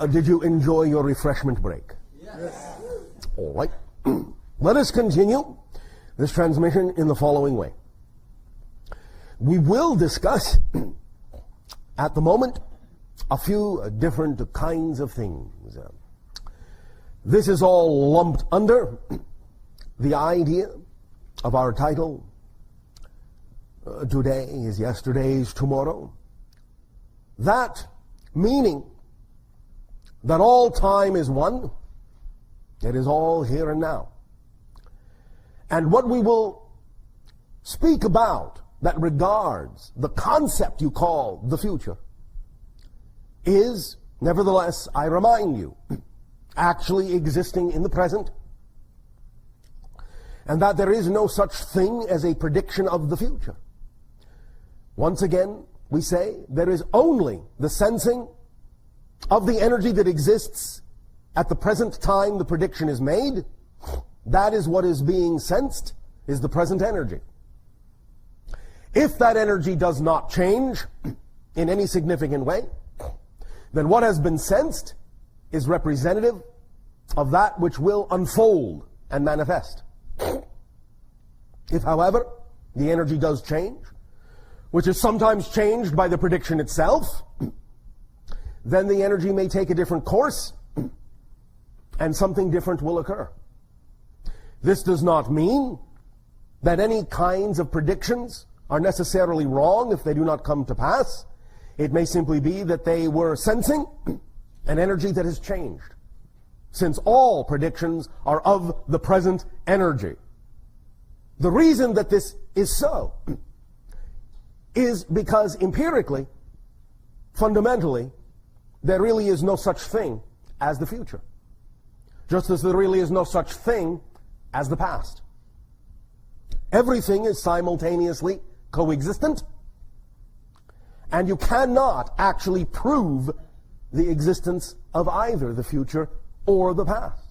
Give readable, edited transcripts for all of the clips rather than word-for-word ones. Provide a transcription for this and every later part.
Did you enjoy your refreshment break? Yes. All right. Let us continue this transmission in the following way. We will discuss, at the moment, a few different kinds of things. This is all lumped under the idea of our title, Today is Yesterday's Tomorrow. That meaning that all time is one, it is all here and now. And what we will speak about that regards the concept you call the future is, nevertheless, I remind you, actually existing in the present, and that there is no such thing as a prediction of the future. Once again, we say there is only the sensing of the energy that exists at the present time the prediction is made. That is what is being sensed, is the present energy. If that energy does not change in any significant way, then what has been sensed is representative of that which will unfold and manifest. If, however, the energy does change, which is sometimes changed by the prediction itself, then the energy may take a different course and something different will occur. This does not mean that any kinds of predictions are necessarily wrong if they do not come to pass. It may simply be that they were sensing an energy that has changed, since all predictions are of the present energy. The reason that this is so is because empirically, fundamentally, there really is no such thing as the future, just as there really is no such thing as the past. Everything is simultaneously coexistent, and you cannot actually prove the existence of either the future or the past.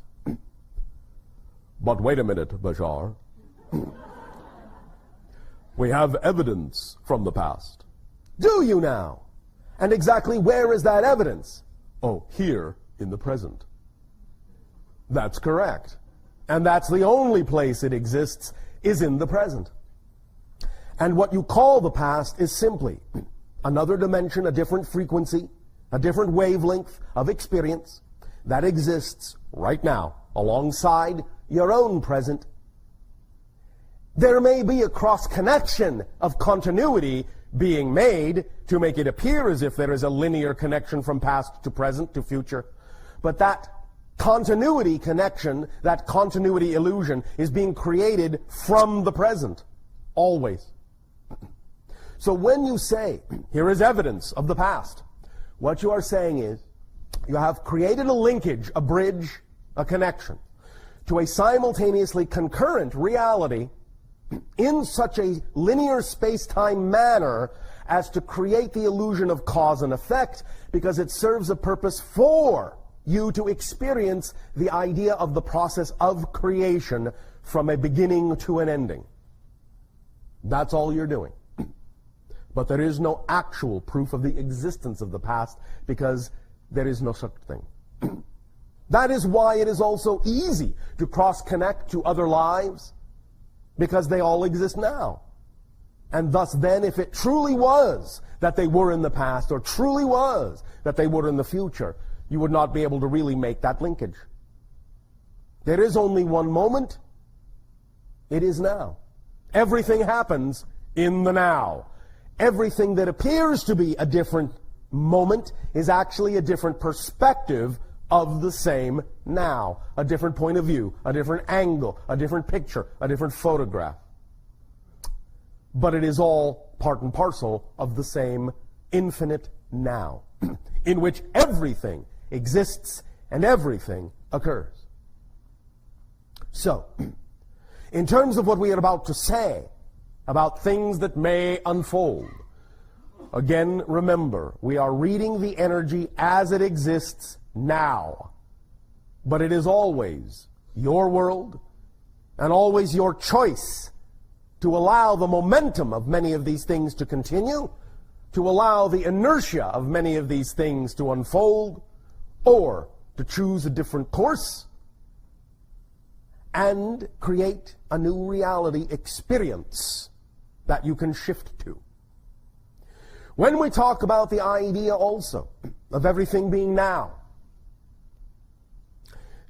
But wait a minute, Bashar. We have evidence from the past. Do you now? And exactly where is that evidence? Oh, here in the present. That's correct. And that's the only place it exists, is in the present. And what you call the past is simply another dimension, a different frequency, a different wavelength of experience that exists right now alongside your own present. There may be a cross-connection of continuity being made to make it appear as if there is a linear connection from past to present to future. But that continuity connection, that continuity illusion, is being created from the present, always. So when you say, here is evidence of the past, what you are saying is, you have created a linkage, a bridge, a connection, to a simultaneously concurrent reality in such a linear space-time manner as to create the illusion of cause and effect, because it serves a purpose for you to experience the idea of the process of creation from a beginning to an ending. That's all you're doing. But there is no actual proof of the existence of the past, because there is no such thing. That is why it is also easy to cross-connect to other lives, because they all exist now. And thus then, if it truly was that they were in the past, or truly was that they were in the future, you would not be able to really make that linkage. There is only one moment. It is now. Everything happens in the now. Everything that appears to be a different moment is actually a different perspective of the same now. A different point of view, a different angle, a different picture, a different photograph. But it is all part and parcel of the same infinite now, in which everything exists and everything occurs. So, in terms of what we are about to say about things that may unfold, again, remember, we are reading the energy as it exists now. But it is always your world and always your choice to allow the momentum of many of these things to continue, to allow the inertia of many of these things to unfold, or to choose a different course and create a new reality experience that you can shift to. When we talk about the idea also of everything being now,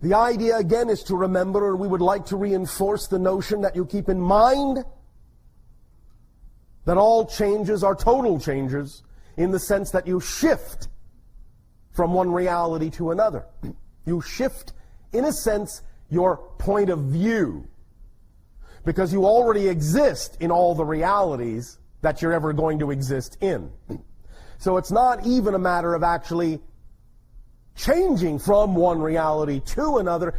the idea again is to remember, or we would like to reinforce the notion that you keep in mind that all changes are total changes in the sense that you shift from one reality to another. You shift, in a sense, your point of view, because you already exist in all the realities that you're ever going to exist in. So it's not even a matter of actually changing from one reality to another.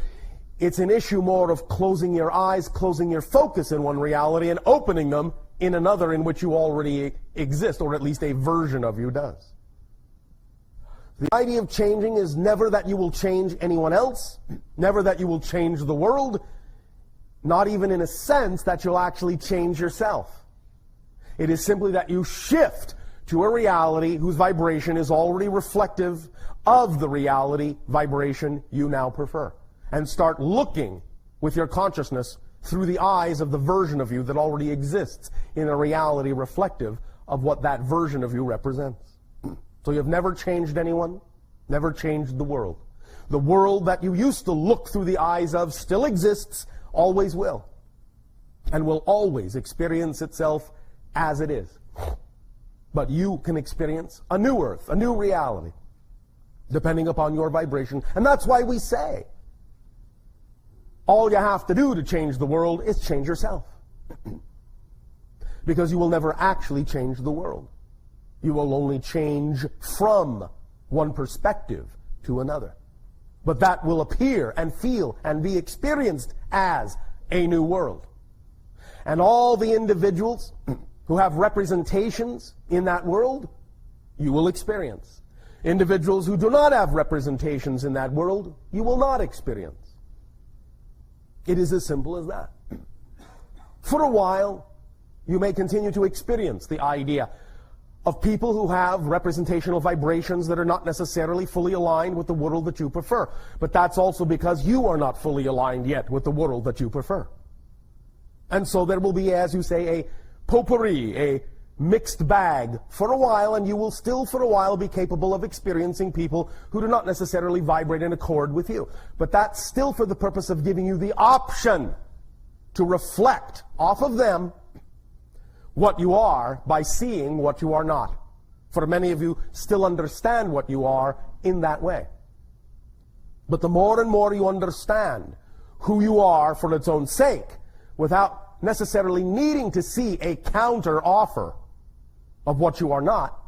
It's an issue more of closing your eyes, closing your focus in one reality and opening them in another in which you already exist, or at least a version of you does. The idea of changing is never that you will change anyone else, never that you will change the world, not even in a sense that you'll actually change yourself. It is simply that you shift to a reality whose vibration is already reflective of the reality vibration you now prefer, and start looking with your consciousness through the eyes of the version of you that already exists in a reality reflective of what that version of you represents. So you've never changed anyone, never changed the world. The world that you used to look through the eyes of still exists, always will, and will always experience itself as it is. But you can experience a new earth, a new reality, depending upon your vibration. And that's why we say, all you have to do to change the world is change yourself. Because you will never actually change the world. You will only change from one perspective to another. But that will appear and feel and be experienced as a new world. And all the individuals who have representations in that world, you will experience. Individuals who do not have representations in that world, you will not experience. It is as simple as that. For a while, you may continue to experience the idea of people who have representational vibrations that are not necessarily fully aligned with the world that you prefer. But that's also because you are not fully aligned yet with the world that you prefer. And so there will be, as you say, a potpourri, a mixed bag for a while, and you will still for a while be capable of experiencing people who do not necessarily vibrate in accord with you. But that's still for the purpose of giving you the option to reflect off of them what you are by seeing what you are not. For many of you still understand what you are in that way. But the more and more you understand who you are for its own sake, without necessarily needing to see a counter offer of what you are not,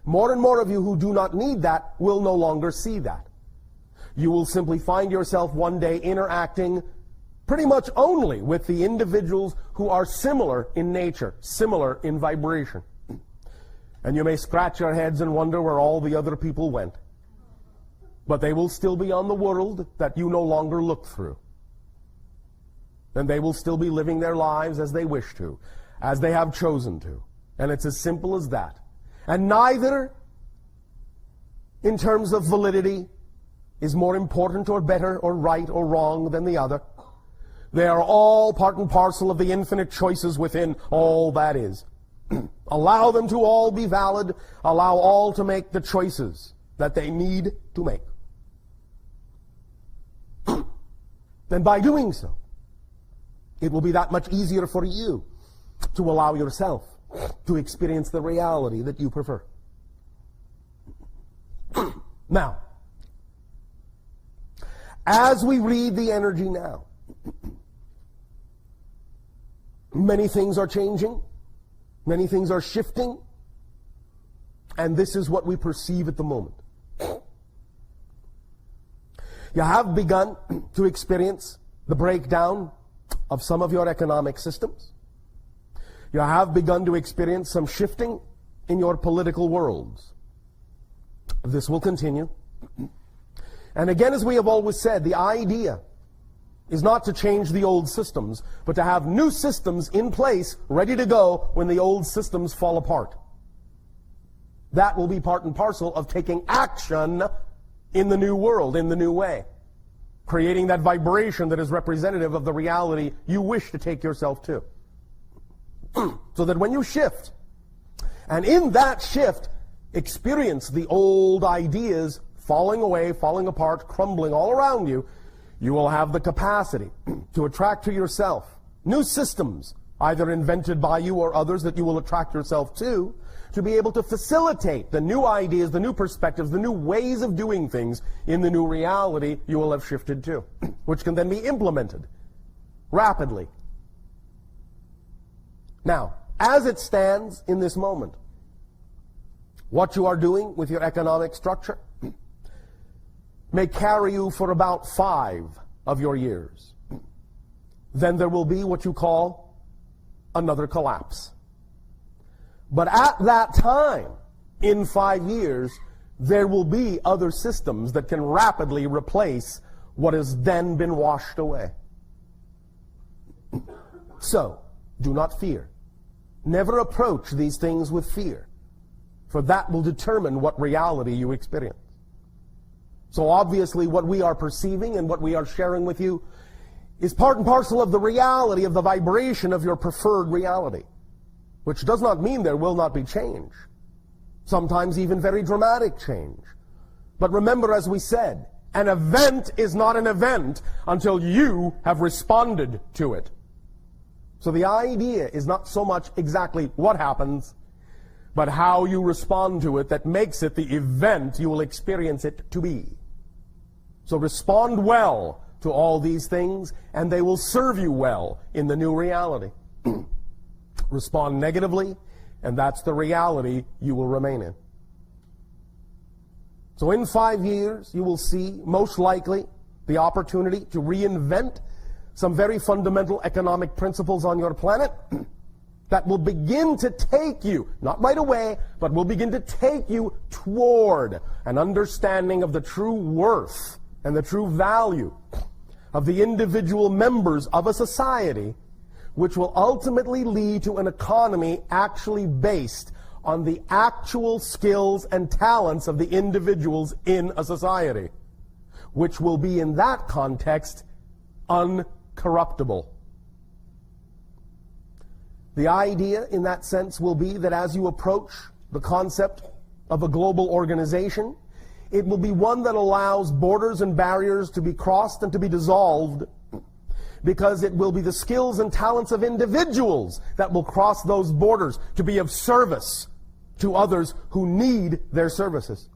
more and more of you who do not need that will no longer see that. You will simply find yourself one day interacting pretty much only with the individuals who are similar in nature, similar in vibration. And you may scratch your heads and wonder where all the other people went. But they will still be on the world that you no longer look through. And they will still be living their lives as they wish to, as they have chosen to. And it's as simple as that. And neither, in terms of validity, is more important or better or right or wrong than the other. They are all part and parcel of the infinite choices within all that is. Allow them to all be valid. Allow all to make the choices that they need to make. And by doing so, it will be that much easier for you to allow yourself to experience the reality that you prefer. Now, as we read the energy now, many things are changing, many things are shifting, and this is what we perceive at the moment. You have begun to experience the breakdown of some of your economic systems. You have begun to experience some shifting in your political worlds. This will continue. And again, as we have always said, the idea is not to change the old systems, but to have new systems in place, ready to go when the old systems fall apart. That will be part and parcel of taking action in the new world, in the new way, creating that vibration that is representative of the reality you wish to take yourself to. So that when you shift, and in that shift, experience the old ideas falling away, falling apart, crumbling all around you, you will have the capacity to attract to yourself new systems, either invented by you or others that you will attract yourself to be able to facilitate the new ideas, the new perspectives, the new ways of doing things in the new reality you will have shifted to, which can then be implemented rapidly. Now, as it stands in this moment, what you are doing with your economic structure may carry you for about 5 of your years. Then there will be what you call another collapse. But at that time, in 5 years, there will be other systems that can rapidly replace what has then been washed away. So, do not fear. Never approach these things with fear, for that will determine what reality you experience. So obviously what we are perceiving and what we are sharing with you is part and parcel of the reality, of the vibration of your preferred reality, which does not mean there will not be change, sometimes even very dramatic change. But remember, as we said, an event is not an event until you have responded to it. So the idea is not so much exactly what happens, but how you respond to it that makes it the event you will experience it to be. So respond well to all these things, and they will serve you well in the new reality. Respond negatively, and that's the reality you will remain in. So in 5 years, you will see, most likely, the opportunity to reinvent some very fundamental economic principles on your planet that will begin to take you, not right away, but will begin to take you toward an understanding of the true worth and the true value of the individual members of a society, which will ultimately lead to an economy actually based on the actual skills and talents of the individuals in a society, which will be in that context uncorruptible. The idea in that sense will be that as you approach the concept of a global organization, it will be one that allows borders and barriers to be crossed and to be dissolved, because it will be the skills and talents of individuals that will cross those borders to be of service to others who need their services.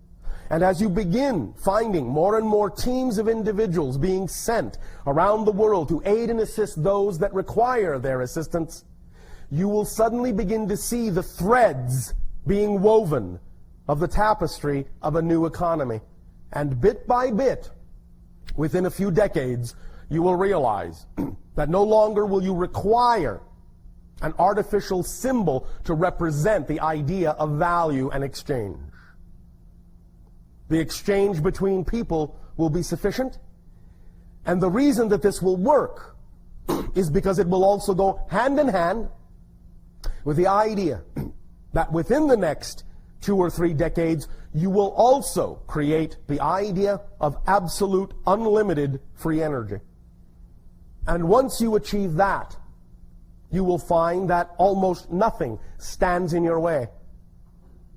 And as you begin finding more and more teams of individuals being sent around the world to aid and assist those that require their assistance, you will suddenly begin to see the threads being woven of the tapestry of a new economy. And bit by bit, within a few decades, you will realize that no longer will you require an artificial symbol to represent the idea of value and exchange. The exchange between people will be sufficient, and the reason that this will work is because it will also go hand in hand with the idea that within the next 2 or 3 decades, you will also create the idea of absolute, unlimited free energy. And once you achieve that, you will find that almost nothing stands in your way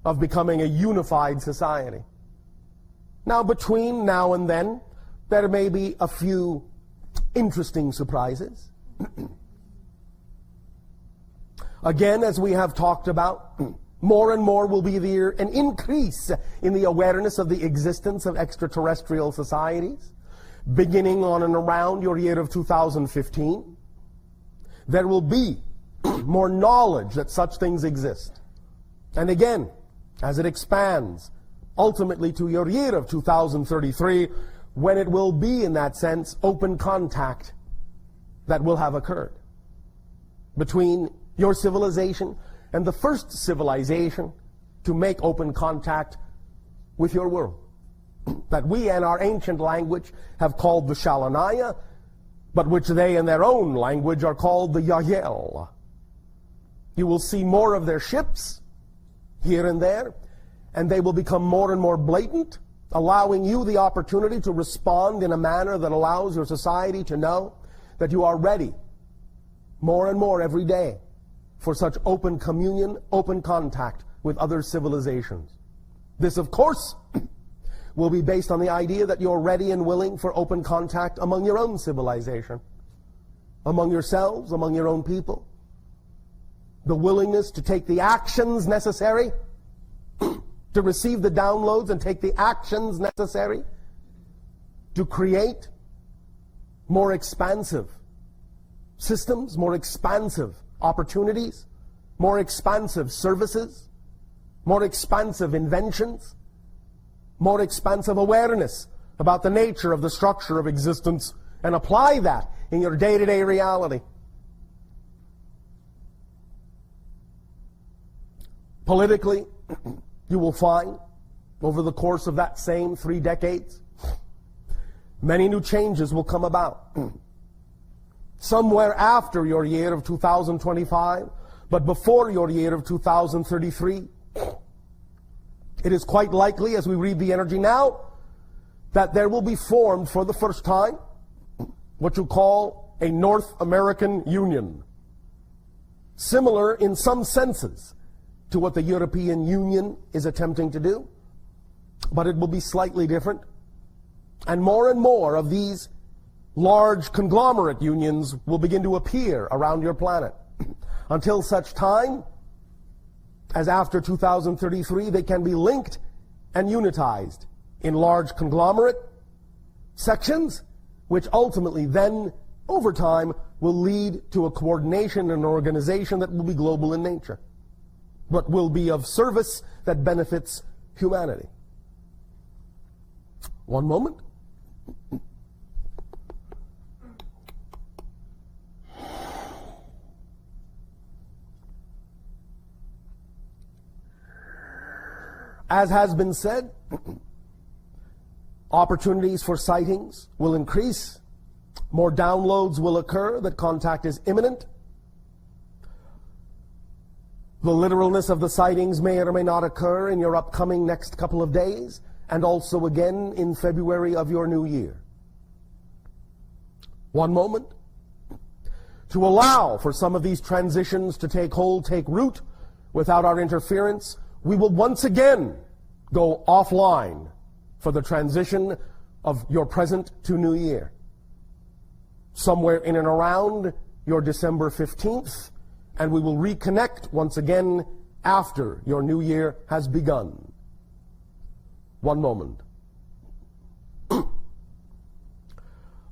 of becoming a unified society. Now, between now and then, there may be a few interesting surprises. Again, as we have talked about, more and more will be there an increase in the awareness of the existence of extraterrestrial societies, beginning on and around your year of 2015. There will be more knowledge that such things exist. And again, as it expands, ultimately to your year of 2033, when it will be, in that sense, open contact that will have occurred between your civilization and the first civilization to make open contact with your world, that we in our ancient language have called the Shalanaya, but which they in their own language are called the Yael. You will see more of their ships here and there, and they will become more and more blatant allowing you the opportunity to respond in a manner that allows your society to know that you are ready more and more every day for such open communion, open contact with other civilizations. This, of course, will be based on the idea that you're ready and willing for open contact among your own civilization, among yourselves, among your own people. The willingness to take the actions necessary to receive the downloads and take the actions necessary to create more expansive systems, more expansive opportunities, more expansive services, more expansive inventions, more expansive awareness about the nature of the structure of existence, and apply that in your day-to-day reality. Politically, you will find, over the course of that same 3 decades, many new changes will come about. Somewhere after your year of 2025, but before your year of 2033, it is quite likely, as we read the energy now, that there will be formed for the first time what you call a North American Union, similar in some senses to what the European Union is attempting to do, but it will be slightly different. And more of these large conglomerate unions will begin to appear around your planet until such time as after 2033 they can be linked and unitized in large conglomerate sections, which ultimately then, over time, will lead to a coordination and organization that will be global in nature, but will be of service that benefits humanity. One moment. As has been said, opportunities for sightings will increase. More downloads will occur, that contact is imminent. The literalness of the sightings may or may not occur in your upcoming next couple of days, and also again in February of your new year. One moment. To allow for some of these transitions to take hold, take root, without our interference, we will once again go offline for the transition of your present to new year. Somewhere in and around your December 15th, and we will reconnect once again after your new year has begun. One moment.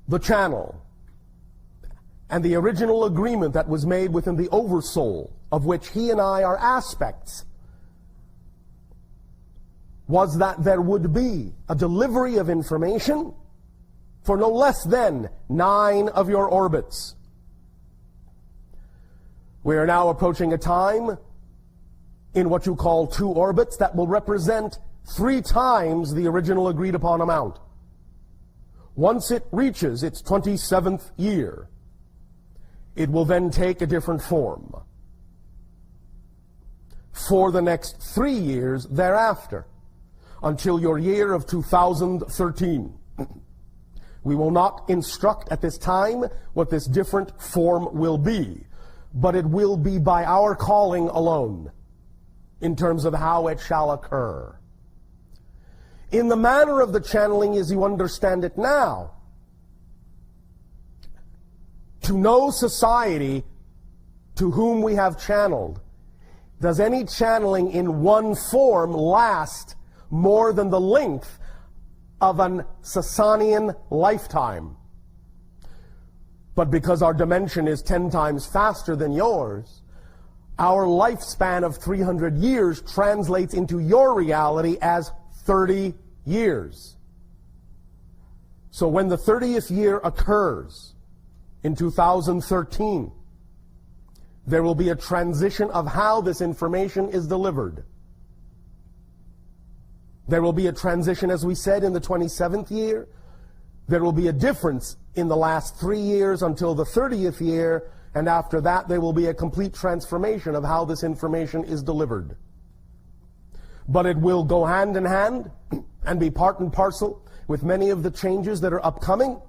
The channel and the original agreement that was made within the oversoul, of which he and I are aspects, was that there would be a delivery of information for no less than 9 of your orbits. We are now approaching a time in what you call 2 orbits that will represent 3 times the original agreed upon amount. Once it reaches its 27th year, it will then take a different form. For the next 3 years thereafter, until your year of 2013. We will not instruct at this time what this different form will be, but it will be by our calling alone in terms of how it shall occur. In the manner of the channeling as you understand it now, to no society to whom we have channeled does any channeling in one form last more than the length of an Sasanian lifetime. But because our dimension is 10 times faster than yours, our lifespan of 300 years translates into your reality as 30 years. So when the 30th year occurs in 2013, there will be a transition of how this information is delivered. There will be a transition, as we said, in the 27th year. There will be a difference in the last 3 years until the 30th year, and after that there will be a complete transformation of how this information is delivered. But it will go hand in hand and be part and parcel with many of the changes that are upcoming,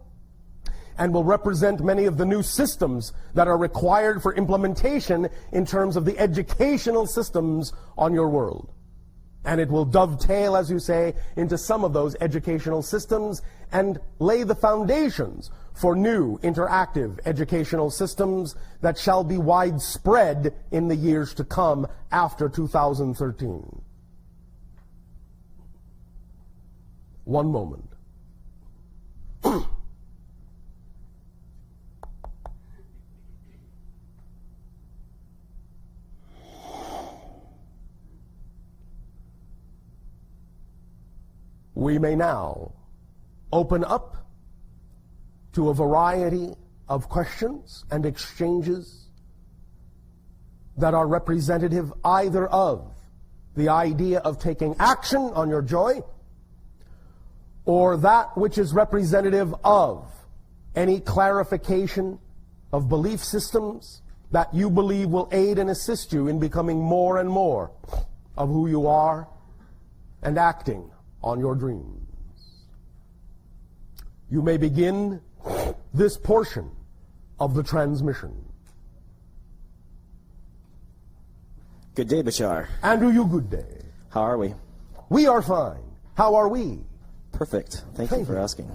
and will represent many of the new systems that are required for implementation in terms of the educational systems on your world. And it will dovetail, as you say, into some of those educational systems and lay the foundations for new interactive educational systems that shall be widespread in the years to come after 2013. One moment. We may now open up to a variety of questions and exchanges that are representative either of the idea of taking action on your joy, or that which is representative of any clarification of belief systems that you believe will aid and assist you in becoming more and more of who you are and acting on your dreams. You may begin this portion of the transmission. Good day, Bashar. Andrew, you good day. How are we? We are fine. How are we? Perfect. Thank you for asking.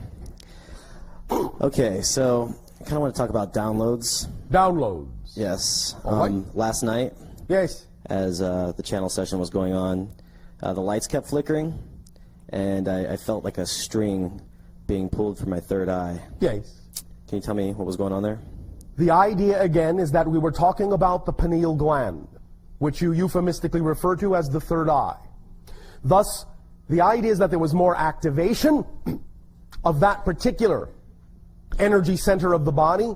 Okay, so I kind of want to talk about downloads. Downloads. Yes. All right. Last night, Yes. as the channel session was going on, the lights kept flickering, and I felt like a string being pulled from my third eye. Yes. Can you tell me what was going on there? The idea, again, is that we were talking about the pineal gland, which you euphemistically refer to as the third eye. Thus, the idea is that there was more activation of that particular energy center of the body,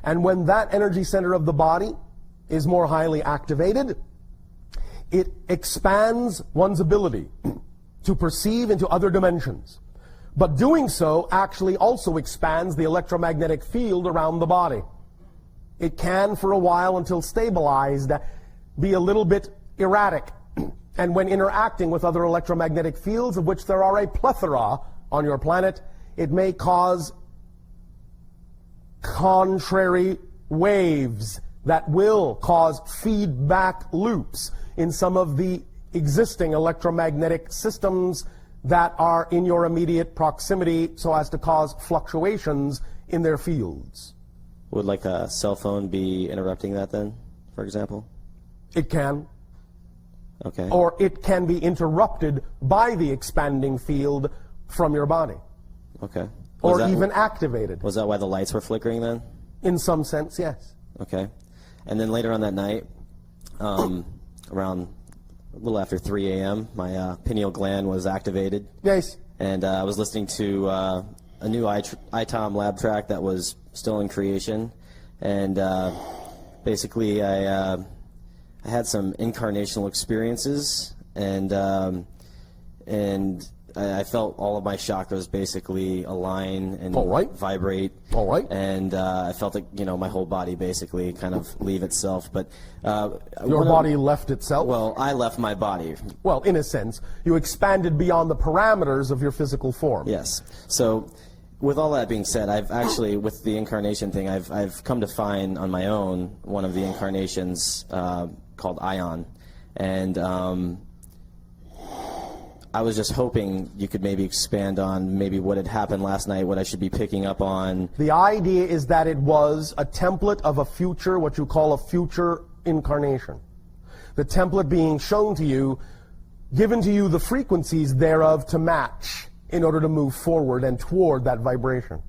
and when that energy center of the body is more highly activated, it expands one's ability to perceive into other dimensions. But doing so actually also expands the electromagnetic field around the body. It can, for a while, until stabilized, be a little bit erratic. And when interacting with other electromagnetic fields, of which there are a plethora on your planet, it may cause contrary waves that will cause feedback loops in some of the existing electromagnetic systems that are in your immediate proximity, so as to cause fluctuations in their fields. Would like a cell phone be interrupting that then, for example? It can. Okay. Or it can be interrupted by the expanding field from your body. Okay. Or even activated. Was that why the lights were flickering then? In some sense, yes. Okay. And then later on that night, around a little after 3 a.m., my pineal gland was activated. Yes. And I was listening to a new ITOM lab track that was still in creation. And basically I had some incarnational experiences, and I felt all of my chakras basically align and vibrate. All right. And I felt like, my whole body basically kind of leave itself. But your body left itself? Well, I left my body. Well, in a sense, you expanded beyond the parameters of your physical form. Yes. So, with all that being said, I've actually, with the incarnation thing, I've come to find on my own one of the incarnations called Ion, and I was just hoping you could maybe expand on maybe what had happened last night, what I should be picking up on. The idea is that it was a template of a future, what you call a future incarnation. The template being shown to you, given to you the frequencies thereof to match in order to move forward and toward that vibration.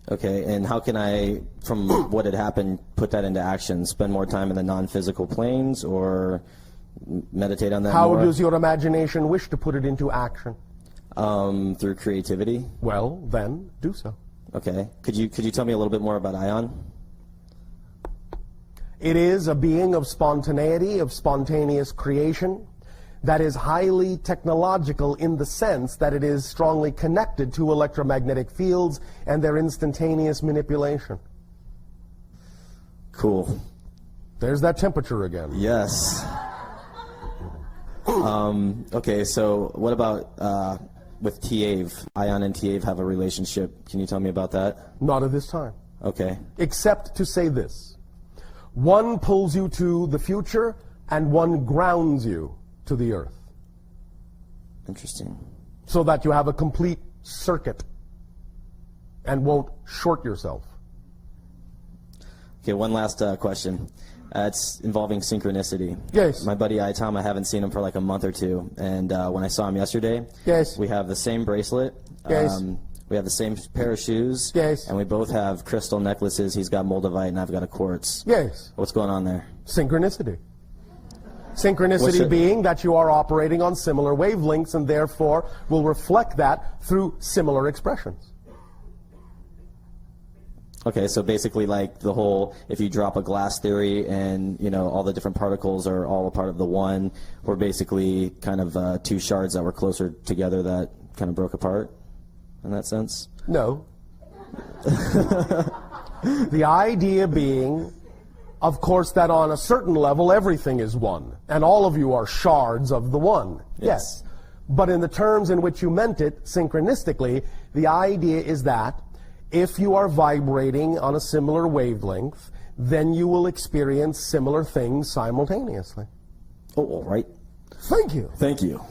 Okay, and how can I, from what had happened, put that into action? Spend more time in the non-physical planes, or meditate on that more? How does your imagination wish to put it into action? Through creativity. Well, then, do so. Okay. Could you tell me a little bit more about Ion? It is a being of spontaneity, of spontaneous creation, that is highly technological in the sense that it is strongly connected to electromagnetic fields and their instantaneous manipulation. Cool. There's that temperature again. Yes. Okay, so what about with TAVE, ion and TAVE have a relationship. Can you tell me about that? Not at this time. Okay. Except to say this. One pulls you to the future, and one grounds you to the earth. Interesting. So that you have a complete circuit and won't short yourself. Okay, one last question. It's involving synchronicity. Yes. My buddy Tom, I haven't seen him for like a month or two, and when I saw him yesterday, yes, we have the same bracelet. Yes. We have the same pair of shoes. Yes. And we both have crystal necklaces. He's got moldavite, and I've got a quartz. Yes. What's going on there? Synchronicity. Synchronicity being that you are operating on similar wavelengths and therefore will reflect that through similar expressions. Okay, so basically like the whole, if you drop a glass theory and, you know, all the different particles are all a part of the one, we're basically kind of two shards that were closer together that kind of broke apart in that sense? No. The idea being, of course, that on a certain level everything is one, and all of you are shards of the one. Yes. But in the terms in which you meant it, synchronistically, the idea is that if you are vibrating on a similar wavelength, then you will experience similar things simultaneously. Oh, all right. Thank you. Thank you.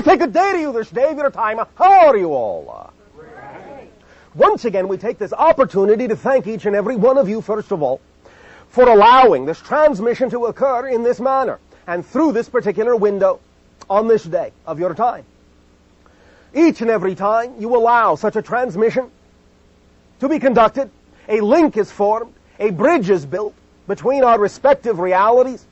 Take a day to you this day of your time. How are you all? Once again, we take this opportunity to thank each and every one of you, first of all, for allowing this transmission to occur in this manner and through this particular window on this day of your time. Each and every time you allow such a transmission to be conducted, a link is formed, a bridge is built between our respective realities,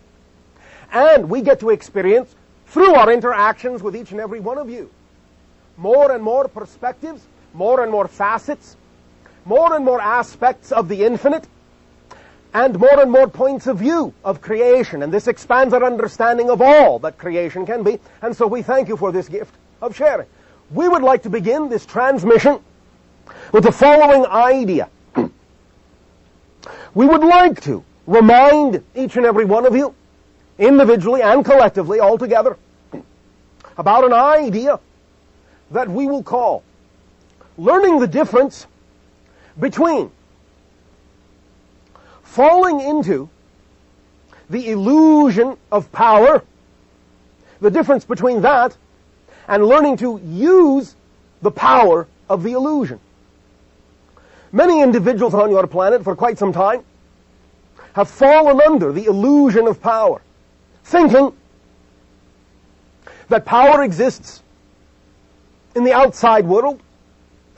and we get to experience through our interactions with each and every one of you, more and more perspectives, more and more facets, more and more aspects of the infinite, and more points of view of creation. And this expands our understanding of all that creation can be. And so we thank you for this gift of sharing. We would like to begin this transmission with the following idea. We would like to remind each and every one of you, individually and collectively, all together, about an idea that we will call learning the difference between falling into the illusion of power, the difference between that and learning to use the power of the illusion. Many individuals on your planet for quite some time have fallen under the illusion of power, thinking that power exists in the outside world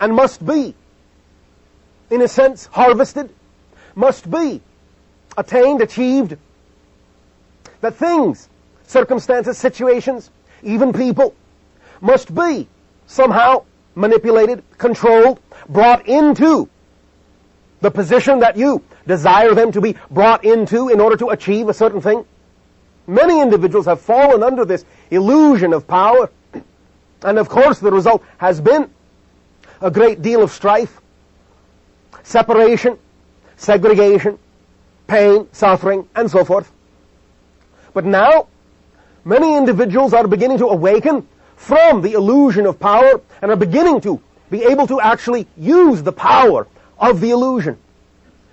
and must be, in a sense, harvested, must be attained, achieved, that things, circumstances, situations, even people, must be somehow manipulated, controlled, brought into the position that you desire them to be brought into in order to achieve a certain thing. Many individuals have fallen under this illusion of power, and of course the result has been a great deal of strife, separation, segregation, pain, suffering, and so forth. But now, many individuals are beginning to awaken from the illusion of power and are beginning to be able to actually use the power of the illusion.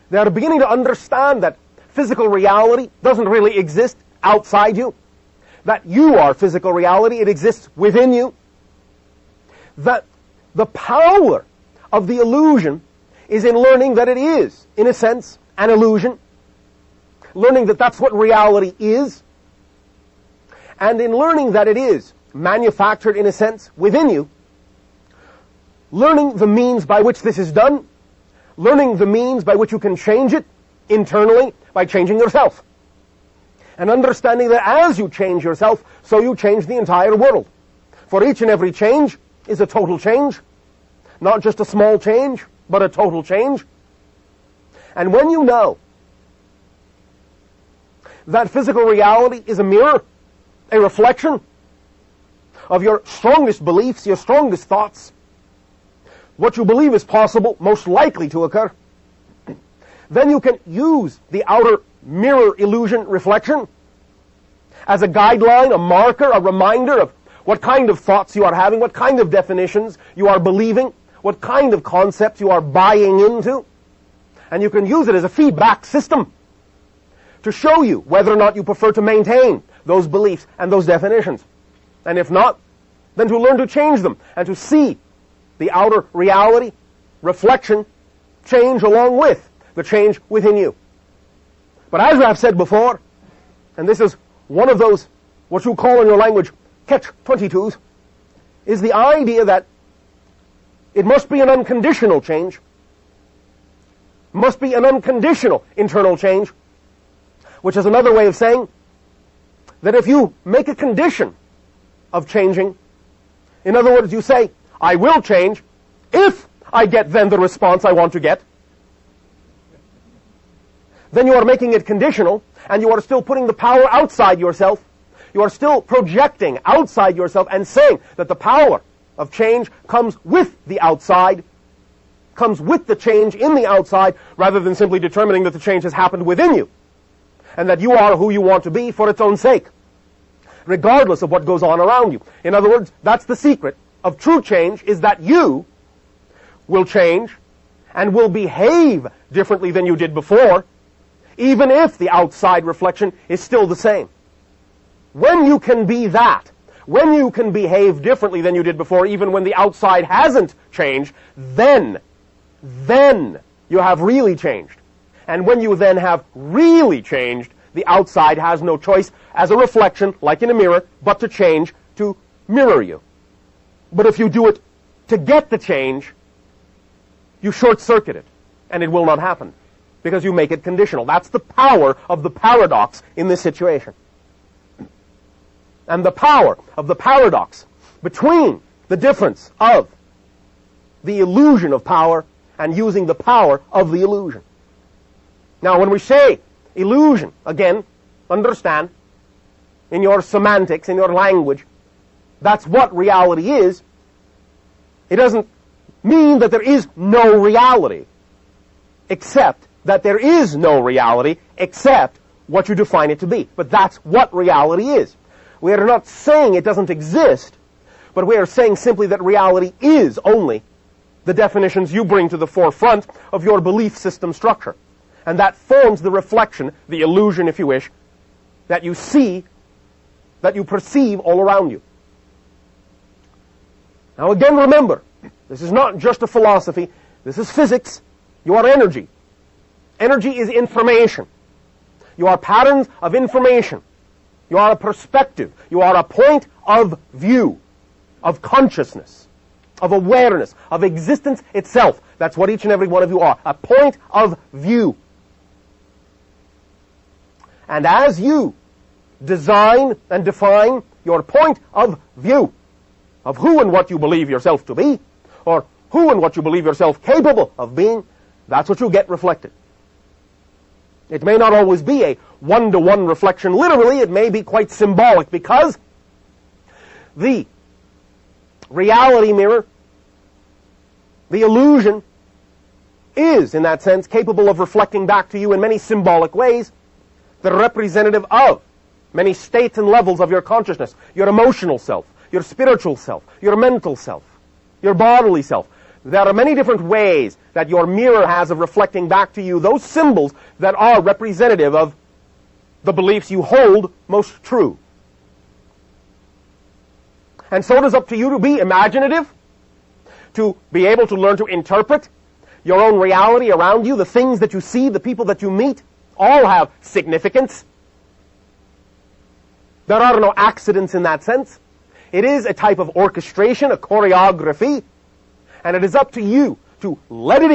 They are beginning to understand that physical reality doesn't really exist outside you, that you are physical reality, it exists within you, that the power of the illusion is in learning that it is, in a sense, an illusion, learning that that's what reality is, And in learning that it is manufactured, in a sense, within you, learning the means by which this is done, learning the means by which you can change it internally by changing yourself, and understanding that as you change yourself, so you change the entire world. For each and every change is a total change, not just a small change, but a total change. And when you know that physical reality is a mirror, a reflection of your strongest beliefs, your strongest thoughts, what you believe is possible, most likely to occur, then you can use the outer mirror illusion reflection as a guideline, a marker, a reminder of what kind of thoughts you are having, what kind of definitions you are believing, what kind of concepts you are buying into. And you can use it as a feedback system to show you whether or not you prefer to maintain those beliefs and those definitions. And if not, then to learn to change them and to see the outer reality, reflection, change along with the change within you. But as I've said before, and this is one of those, what you call in your language, catch-22s, is the idea that it must be an unconditional change, must be an unconditional internal change, which is another way of saying that if you make a condition of changing, in other words, you say, I will change if I get then the response I want to get, then you are making it conditional, and you are still putting the power outside yourself. You are still projecting outside yourself and saying that the power of change comes with the outside, comes with the change in the outside, rather than simply determining that the change has happened within you, and that you are who you want to be for its own sake, regardless of what goes on around you. In other words, that's the secret of true change, is that you will change and will behave differently than you did before, even if the outside reflection is still the same. When you can be that, when you can behave differently than you did before, even when the outside hasn't changed, then you have really changed. And when you then have really changed, the outside has no choice as a reflection, like in a mirror, but to change to mirror you. But if you do it to get the change, you short-circuit it, and it will not happen, because you make it conditional. That's the power of the paradox in this situation. And the power of the paradox between the difference of the illusion of power and using the power of the illusion. Now, when we say illusion, again, understand, in your semantics, in your language, that's what reality is. It doesn't mean that there is no reality, except that there is no reality except what you define it to be. But that's what reality is. We are not saying it doesn't exist, but we are saying simply that reality is only the definitions you bring to the forefront of your belief system structure. And that forms the reflection, the illusion, if you wish, that you see, that you perceive all around you. Now again, remember, this is not just a philosophy, this is physics. You are energy. Energy is information. You are patterns of information. You are a perspective. You are a point of view, of consciousness, of awareness, of existence itself. That's what each and every one of you are, a point of view. And as you design and define your point of view of who and what you believe yourself to be, or who and what you believe yourself capable of being, that's what you get reflected. It may not always be a one-to-one reflection. Literally, it may be quite symbolic, because the reality mirror, the illusion, is, in that sense, capable of reflecting back to you in many symbolic ways that are representative of many states and levels of your consciousness, your emotional self, your spiritual self, your mental self, your bodily self. There are many different ways that your mirror has of reflecting back to you those symbols that are representative of the beliefs you hold most true. And so it is up to you to be imaginative, to be able to learn to interpret your own reality around you. The things that you see, the people that you meet, all have significance. There are no accidents in that sense. It is a type of orchestration, a choreography, and it is up to you to let it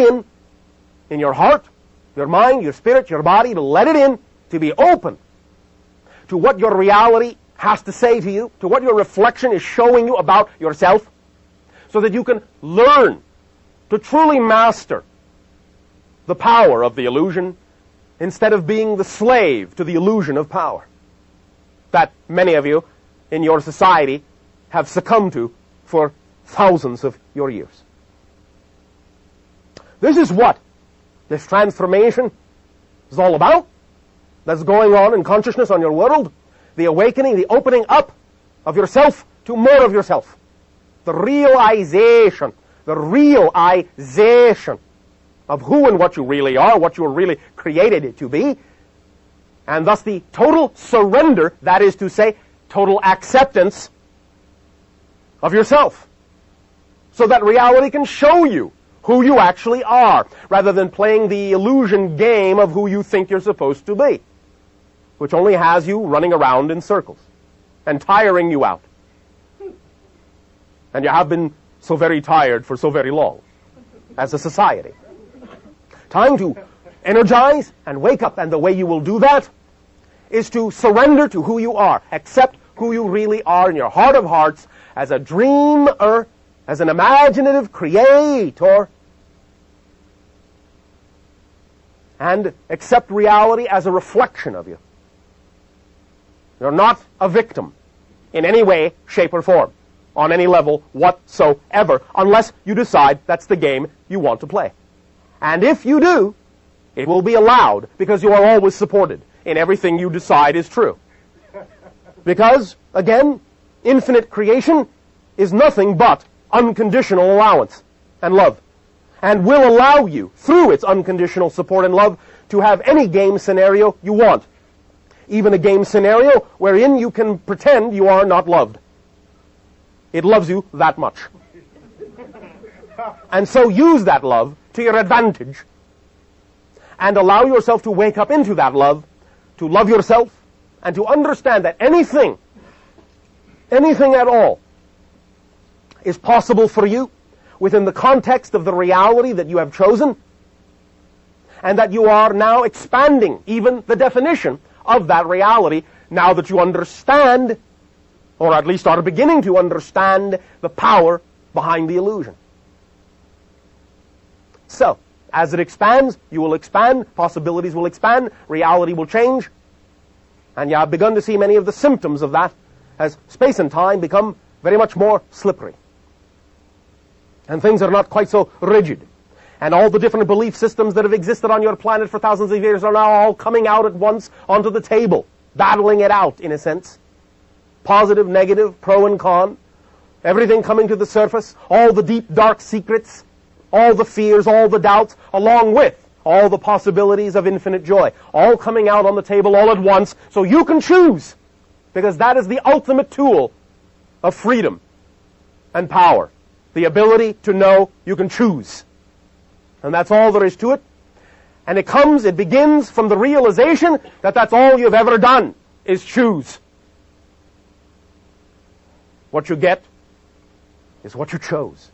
in your heart, your mind, your spirit, your body, to let it in, to be open to what your reality has to say to you, to what your reflection is showing you about yourself, so that you can learn to truly master the power of the illusion instead of being the slave to the illusion of power that many of you in your society have succumbed to for thousands of your years. This is what this transformation is all about, that's going on in consciousness on your world, the awakening, the opening up of yourself to more of yourself, the realization of who and what you really are, what you were really created to be, and thus the total surrender, that is to say, total acceptance of yourself, so that reality can show you who you actually are, rather than playing the illusion game of who you think you're supposed to be, which only has you running around in circles and tiring you out. And you have been so very tired for so very long as a society. Time to energize and wake up, and the way you will do that is to surrender to who you are, accept who you really are in your heart of hearts as a dreamer, as an imaginative creator, and accept reality as a reflection of you. You're not a victim in any way, shape, or form, on any level whatsoever, unless you decide that's the game you want to play. And if you do, it will be allowed, because you are always supported in everything you decide is true. Because, again, infinite creation is nothing but unconditional allowance and love, and will allow you, through its unconditional support and love, to have any game scenario you want. Even a game scenario wherein you can pretend you are not loved. It loves you that much. And so use that love to your advantage, and allow yourself to wake up into that love, to love yourself, and to understand that anything at all is possible for you within the context of the reality that you have chosen, and that you are now expanding even the definition of that reality now that you understand, or at least are beginning to understand, the power behind the illusion. So, as it expands, you will expand, possibilities will expand, reality will change, and you have begun to see many of the symptoms of that as space and time become very much more slippery. And things are not quite so rigid. And all the different belief systems that have existed on your planet for thousands of years are now all coming out at once onto the table, battling it out, in a sense. Positive, negative, pro and con, everything coming to the surface, all the deep, dark secrets, all the fears, all the doubts, along with all the possibilities of infinite joy, all coming out on the table all at once, so you can choose, because that is the ultimate tool of freedom and power, the ability to know you can choose. And that's all there is to it. And it begins from the realization that that's all you've ever done, is choose. What you get is what you chose,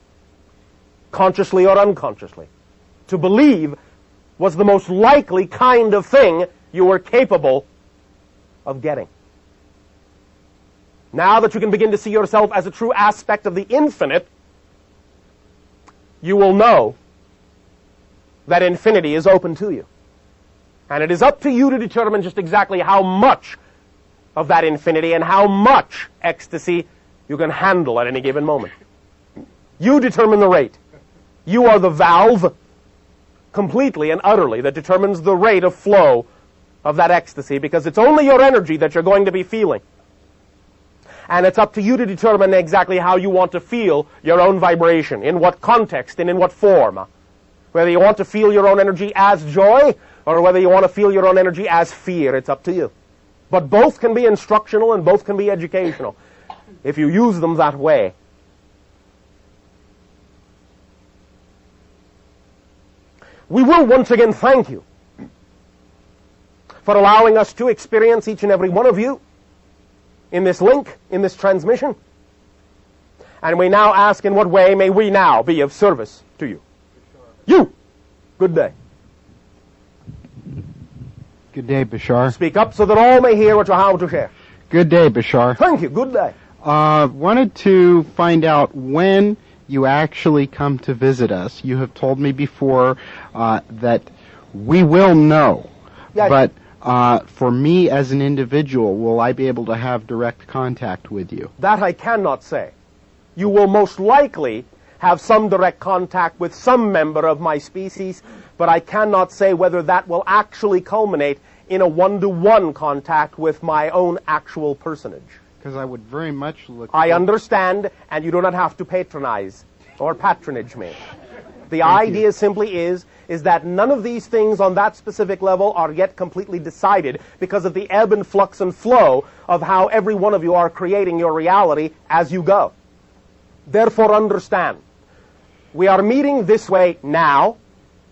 consciously or unconsciously. To believe was the most likely kind of thing you were capable of getting. Now that you can begin to see yourself as a true aspect of the infinite, you will know that infinity is open to you. And it is up to you to determine just exactly how much of that infinity and how much ecstasy you can handle at any given moment. You determine the rate. You are the valve, completely and utterly, that determines the rate of flow of that ecstasy, because it's only your energy that you're going to be feeling. And it's up to you to determine exactly how you want to feel your own vibration, in what context and in what form. Whether you want to feel your own energy as joy, or whether you want to feel your own energy as fear, it's up to you. But both can be instructional and both can be educational, if you use them that way. We will once again thank you for allowing us to experience, each and every one of you, in this link, in this transmission. And we now ask, in what way may we now be of service to you? You! Good day. Good day, Bashar. Speak up so that all may hear what you have to share. Good day, Bashar. Thank you. Good day. Wanted to find out when you actually come to visit us. You have told me before that we will know. Yeah. But for me as an individual, will I be able to have direct contact with you? That I cannot say. You will most likely have some direct contact with some member of my species, but I cannot say whether that will actually culminate in a one-to-one contact with my own actual personage. Because I would very much look... I understand, and you do not have to patronize or patronage me. The idea simply is that none of these things on that specific level are yet completely decided because of the ebb and flux and flow of how every one of you are creating your reality as you go. Therefore, understand, we are meeting this way now,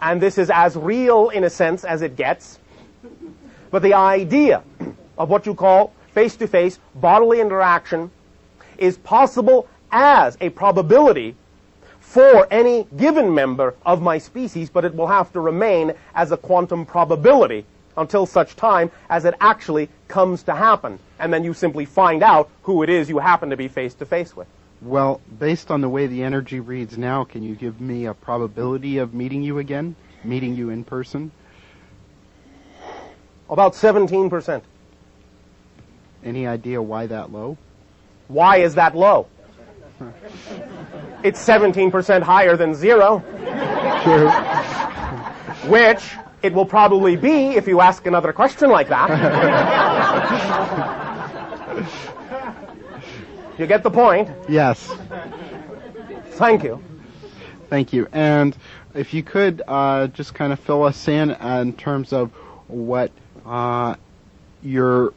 and this is as real in a sense as it gets. But the idea of what you call face-to-face bodily interaction is possible as a probability for any given member of my species, but it will have to remain as a quantum probability until such time as it actually comes to happen. And then you simply find out who it is you happen to be face-to-face with. Well, based on the way the energy reads now, can you give me a probability of meeting you again? Meeting you in person? About 17%. Any idea why that low? Why is that low? It's 17% higher than 0. True. Which it will probably be if you ask another question like that. You get the point? Yes. Thank you. Thank you. And if you could just kind of fill us in terms of what your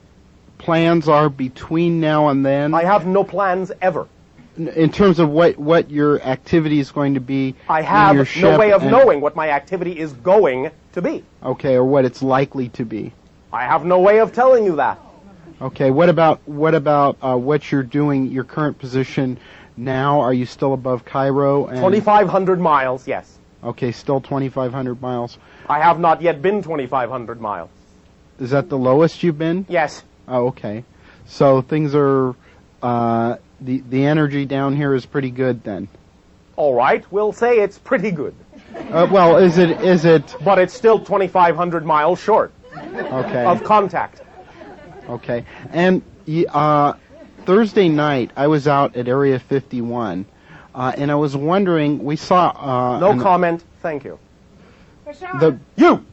plans are between now and then. I have no plans ever. In terms of what your activity is going to be. I have in your ship no way of knowing what my activity is going to be. Okay, or what it's likely to be. I have no way of telling you that. Okay, what about what you're doing, your current position now? Are you still above Cairo? 2,500 miles, yes. Okay, still 2,500 miles. I have not yet been 2,500 miles. Is that the lowest you've been? Yes. Oh, okay. So things are, the energy down here is pretty good then. All right, we'll say it's pretty good. Well, is it? But it's still 2,500 miles short Okay. of contact. Okay. And Thursday night, I was out at Area 51, and I was wondering, we saw... No comment, thank you. The, You!